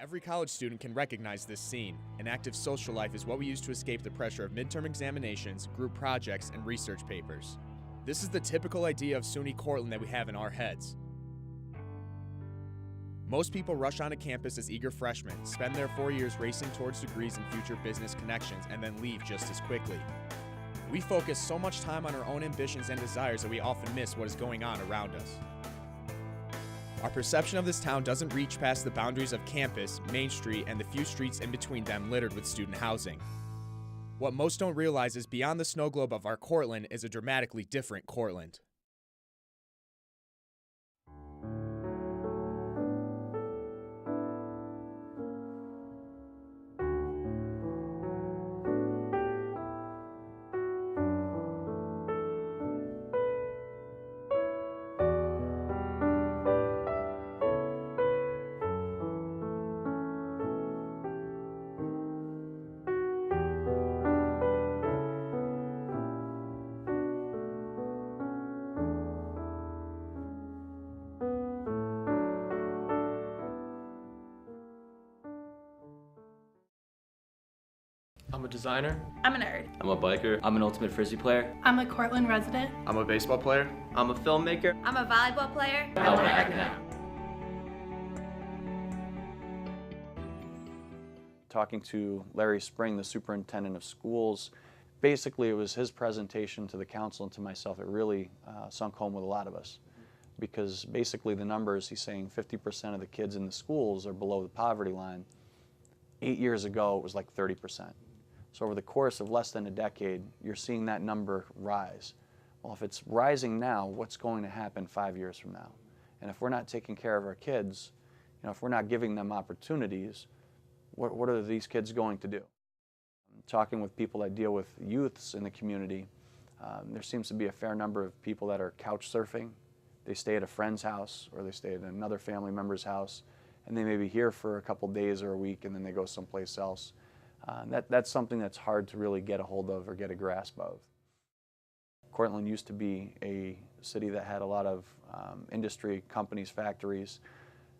Every college student can recognize this scene. An active social life is what we use to escape the pressure of midterm examinations, group projects, and research papers. This is the typical idea of SUNY Cortland that we have in our heads. Most people rush onto campus as eager freshmen, spend their 4 years racing towards degrees and future business connections, and then leave just as quickly. We focus so much time on our own ambitions and desires that we often miss what is going on around us. Our perception of this town doesn't reach past the boundaries of campus, Main Street, and the few streets in between them littered with student housing. What most don't realize is beyond the snow globe of our Cortland is a dramatically different Cortland. I'm a designer. I'm a nerd. I'm a biker. I'm an ultimate frisbee player. I'm a Cortland resident. I'm a baseball player. I'm a filmmaker. I'm a volleyball player. I want to act now. Talking to Larry Spring, the superintendent of schools, basically it was his presentation to the council and to myself. It really sunk home with a lot of us, because basically the numbers, he's saying 50% of the kids in the schools are below the poverty line. 8 years ago, it was like 30%. So over the course of less than a decade, you're seeing that number rise. Well, if it's rising now, what's going to happen 5 years from now? And if we're not taking care of our kids, if we're not giving them opportunities, what are these kids going to do? Talking with people that deal with youths in the community, there seems to be a fair number of people that are couch surfing. They stay at a friend's house or they stay at another family member's house, and they may be here for a couple days or a week and then they go someplace else. That's something that's hard to really get a hold of or get a grasp of. Cortland used to be a city that had a lot of industry, companies, factories.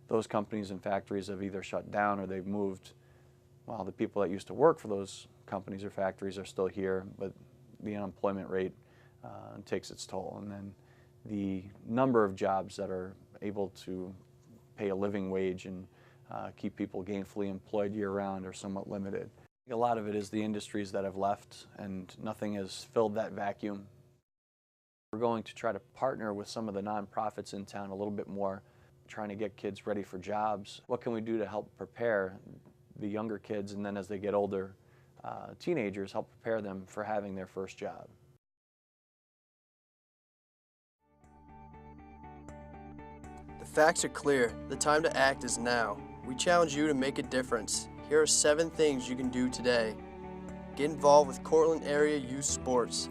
Those companies and factories have either shut down or they've moved. Well, the people that used to work for those companies or factories are still here, but the unemployment rate takes its toll. And then the number of jobs that are able to pay a living wage and keep people gainfully employed year-round are somewhat limited. A lot of it is the industries that have left, and nothing has filled that vacuum. We're going to try to partner with some of the nonprofits in town a little bit more, trying to get kids ready for jobs. What can we do to help prepare the younger kids, and then as they get older, teenagers, help prepare them for having their first job? The facts are clear. The time to act is now. We challenge you to make a difference. Here are 7 things you can do today. Get involved with Cortland area youth sports.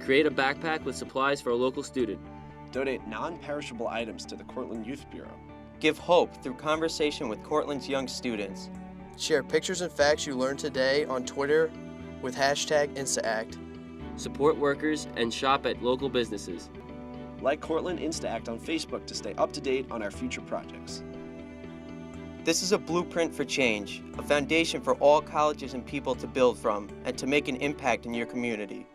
Create a backpack with supplies for a local student. Donate non-perishable items to the Cortland Youth Bureau. Give hope through conversation with Cortland's young students. Share pictures and facts you learned today on Twitter with hashtag Insta Act. Support workers and shop at local businesses. Like Cortland Insta Act on Facebook to stay up to date on our future projects. This is a blueprint for change, a foundation for all colleges and people to build from and to make an impact in your community.